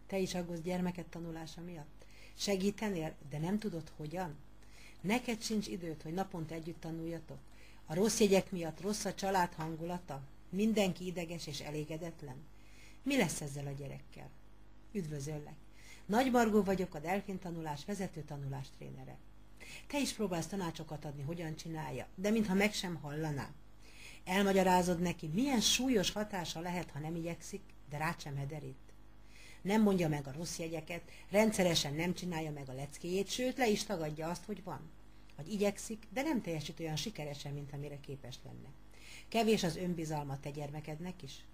Te is aggódsz gyermeked tanulása miatt? Segítenél, de nem tudod hogyan? Neked sincs időd, hogy naponta együtt tanuljatok? A rossz jegyek miatt rossz a család hangulata? Mindenki ideges és elégedetlen? Mi lesz ezzel a gyerekkel? Üdvözöllek! Nagy Margó vagyok, a Delfin tanulás vezető tanulástrénere. Te is próbálsz tanácsokat adni, hogyan csinálja, de mintha meg sem hallaná. Elmagyarázod neki, milyen súlyos hatása lehet, ha nem igyekszik, de rád sem hederít. Nem mondja meg a rossz jegyeket, rendszeresen nem csinálja meg a leckéjét, sőt le is tagadja azt, hogy van. Vagy igyekszik, de nem teljesít olyan sikeresen, mint amire képes lenne. Kevés az önbizalma te gyermekednek is?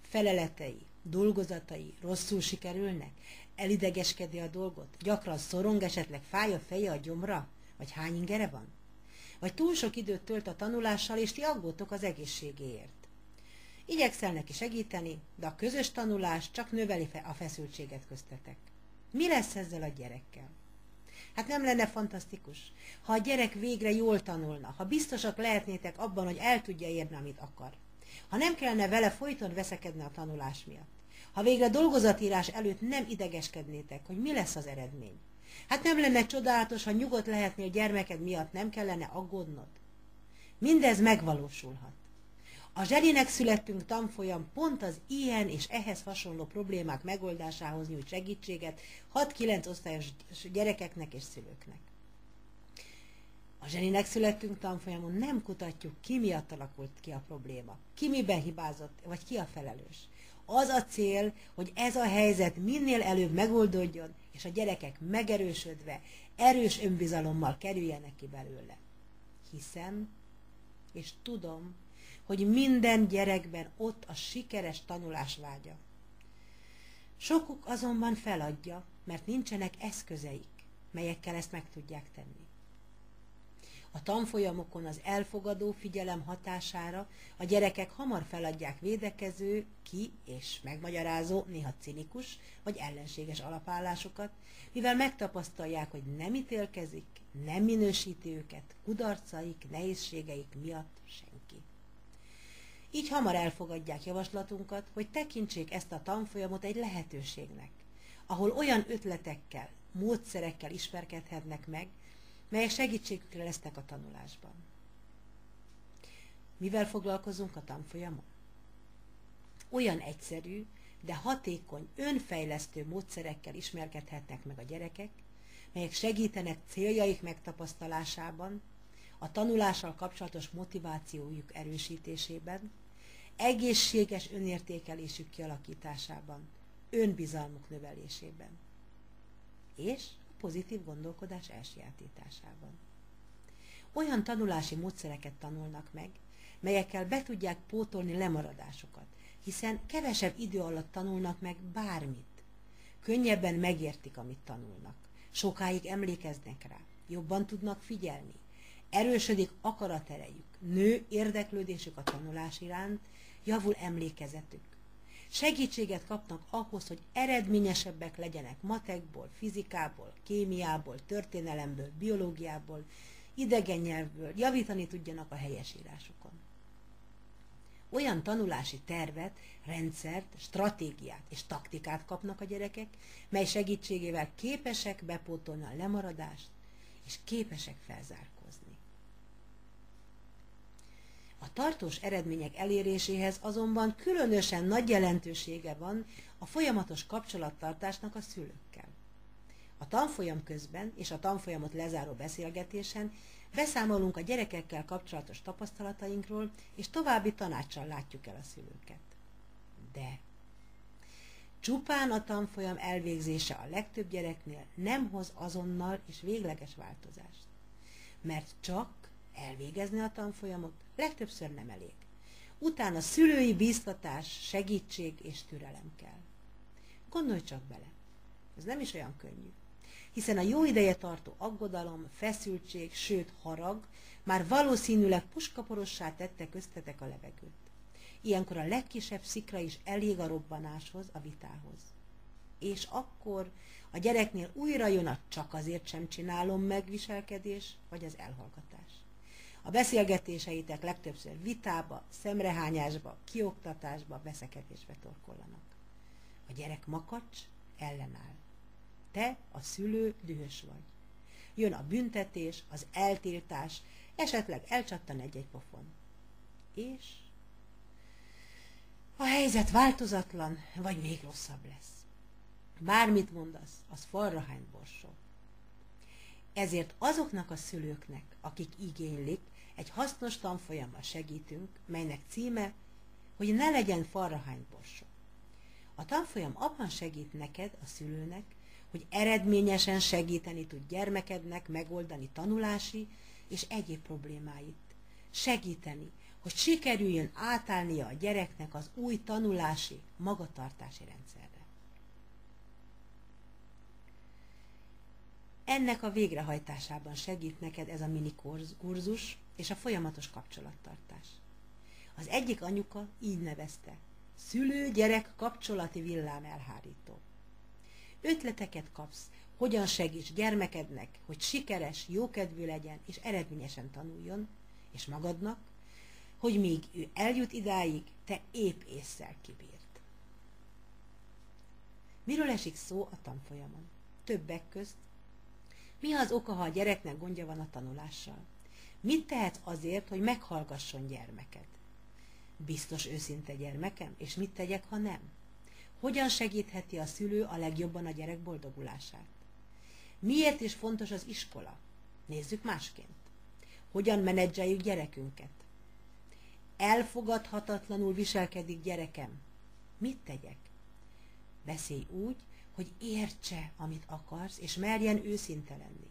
Feleletei, dolgozatai rosszul sikerülnek? Elidegeskedni a dolgot? Gyakran szorong, esetleg fáj a feje, a gyomra? Vagy hány ingere van? Vagy túl sok időt tölt a tanulással, és ti aggódtok az egészségéért? Igyekszel neki segíteni, de a közös tanulás csak növeli a feszültséget köztetek. Mi lesz ezzel a gyerekkel? Hát nem lenne fantasztikus, ha a gyerek végre jól tanulna, ha biztosak lehetnétek abban, hogy el tudja érni, amit akar. Ha nem kellene vele folyton veszekedni a tanulás miatt. Ha végre dolgozatírás előtt nem idegeskednétek, hogy mi lesz az eredmény. Hát nem lenne csodálatos, ha nyugodt lehetnél gyermeked miatt, nem kellene aggódnod. Mindez megvalósulhat. A Zselinek születtünk tanfolyam pont az ilyen és ehhez hasonló problémák megoldásához nyújt segítséget 6-9 osztályos gyerekeknek és szülőknek. A Zselinek születtünk tanfolyamon nem kutatjuk, ki miatt alakult ki a probléma, ki miben hibázott, vagy ki a felelős. Az a cél, hogy ez a helyzet minél előbb megoldódjon, és a gyerekek megerősödve, erős önbizalommal kerüljenek ki belőle. Hiszem, és tudom, hogy minden gyerekben ott a sikeres tanulás vágya. Sokuk azonban feladja, mert nincsenek eszközeik, melyekkel ezt meg tudják tenni. A tanfolyamokon az elfogadó figyelem hatására a gyerekek hamar feladják védekező, és megmagyarázó, néha cinikus vagy ellenséges alapállásokat, mivel megtapasztalják, hogy nem ítélkezik, nem minősíti őket kudarcaik, nehézségeik miatt senki. Így hamar elfogadják javaslatunkat, hogy tekintsék ezt a tanfolyamot egy lehetőségnek, ahol olyan ötletekkel, módszerekkel ismerkedhetnek meg, melyek segítségükre lesznek a tanulásban. Mivel foglalkozunk a tanfolyamon? Olyan egyszerű, de hatékony, önfejlesztő módszerekkel ismerkedhetnek meg a gyerekek, melyek segítenek céljaik megtapasztalásában, a tanulással kapcsolatos motivációjuk erősítésében, egészséges önértékelésük kialakításában, önbizalmuk növelésében, és a pozitív gondolkodás elsajátításában. Olyan tanulási módszereket tanulnak meg, melyekkel be tudják pótolni lemaradásokat, hiszen kevesebb idő alatt tanulnak meg bármit. Könnyebben megértik, amit tanulnak. Sokáig emlékeznek rá, jobban tudnak figyelni, erősödik akaraterejük, nő érdeklődésük a tanulás iránt, javul emlékezetük. Segítséget kapnak ahhoz, hogy eredményesebbek legyenek matekból, fizikából, kémiából, történelemből, biológiából, idegen nyelvből, javítani tudjanak a helyesírásukon. Olyan tanulási tervet, rendszert, stratégiát és taktikát kapnak a gyerekek, mely segítségével képesek bepótolni a lemaradást, és képesek felzárkózni. A tartós eredmények eléréséhez azonban különösen nagy jelentősége van a folyamatos kapcsolattartásnak a szülőkkel. A tanfolyam közben és a tanfolyamot lezáró beszélgetésen beszámolunk a gyerekekkel kapcsolatos tapasztalatainkról, és további tanácssal látjuk el a szülőket. De csupán a tanfolyam elvégzése a legtöbb gyereknél nem hoz azonnal és végleges változást, mert csak elvégezni a tanfolyamot legtöbbször nem elég. Utána szülői bíztatás, segítség és türelem kell. Gondolj csak bele, ez nem is olyan könnyű, hiszen a jó ideje tartó aggodalom, feszültség, sőt harag már valószínűleg puskaporossá tette köztetek a levegőt. Ilyenkor a legkisebb szikra is elég a robbanáshoz, a vitához. És akkor a gyereknél újra jön a csak azért sem csinálom meg viselkedés, vagy az elhallgatás. A beszélgetéseitek legtöbbször vitába, szemrehányásba, kioktatásba, veszekedésbe torkollanak. A gyerek makacs, ellenáll. Te, a szülő, dühös vagy. Jön a büntetés, az eltiltás, esetleg elcsattan egy-egy pofon. És a helyzet változatlan, vagy még rosszabb lesz. Bármit mondasz, az falrahányt borsol. Ezért azoknak a szülőknek, akik igénylik, egy hasznos tanfolyammal segítünk, melynek címe, hogy ne legyen falrahányt borsó. A tanfolyam abban segít neked, a szülőnek, hogy eredményesen segíteni tud gyermekednek megoldani tanulási és egyéb problémáit. Segíteni, hogy sikerüljön átállnia a gyereknek az új tanulási, magatartási rendszerre. Ennek a végrehajtásában segít neked ez a mini kurzus és a folyamatos kapcsolattartás. Az egyik anyuka így nevezte: szülő-gyerek kapcsolati villám elhárító. Ötleteket kapsz, hogyan segíts gyermekednek, hogy sikeres, jókedvű legyen és eredményesen tanuljon, és magadnak, hogy míg ő eljut idáig, te épp ésszel kibírd. Miről esik szó a tanfolyamon? Többek közt, mi az oka, ha a gyereknek gondja van a tanulással? Mit tehetsz azért, hogy meghallgasson gyermeked? Biztos őszinte gyermekem, és mit tegyek, ha nem? Hogyan segítheti a szülő a legjobban a gyerek boldogulását? Miért is fontos az iskola? Nézzük másként. Hogyan menedzseljük gyerekünket? Elfogadhatatlanul viselkedik gyerekem. Mit tegyek? Beszélj úgy, hogy értse, amit akarsz, és merjen őszinte lenni.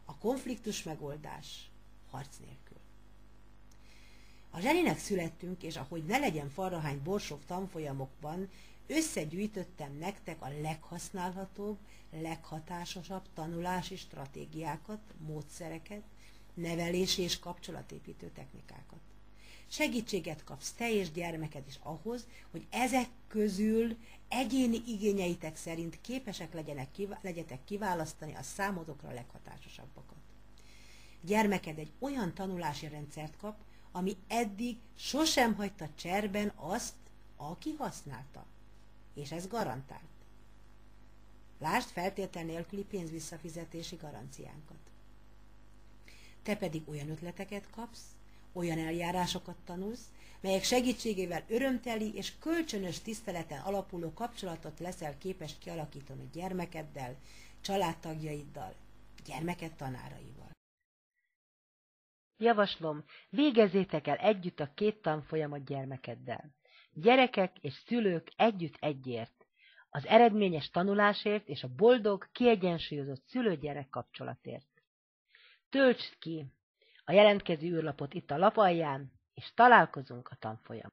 A konfliktus megoldás harc nélkül. A Zseninek születtünk, és ahogy ne legyen falrahány borsók tanfolyamokban, összegyűjtöttem nektek a leghasználhatóbb, leghatásosabb tanulási stratégiákat, módszereket, nevelési és kapcsolatépítő technikákat. Segítséget kapsz te és gyermeked is ahhoz, hogy ezek közül egyéni igényeitek szerint képesek legyetek kiválasztani a számotokra leghatásosabbakat. Gyermeked egy olyan tanulási rendszert kap, ami eddig sosem hagyta cserben azt, aki használta. És ez garantált. Lásd feltétel nélküli pénzvisszafizetési garanciánkat. Te pedig olyan ötleteket kapsz, olyan eljárásokat tanulsz, melyek segítségével örömteli és kölcsönös tiszteleten alapuló kapcsolatot leszel képes kialakítani gyermekeddel, családtagjaiddal, gyermeked tanáraival. Javaslom, végezzétek el együtt a 2 tanfolyamot gyermekeddel. Gyerekek és szülők együtt egyért, az eredményes tanulásért és a boldog, kiegyensúlyozott szülő-gyerek kapcsolatért. Töltsd ki a jelentkező űrlapot itt a lap alján, és találkozunk a tanfolyamon.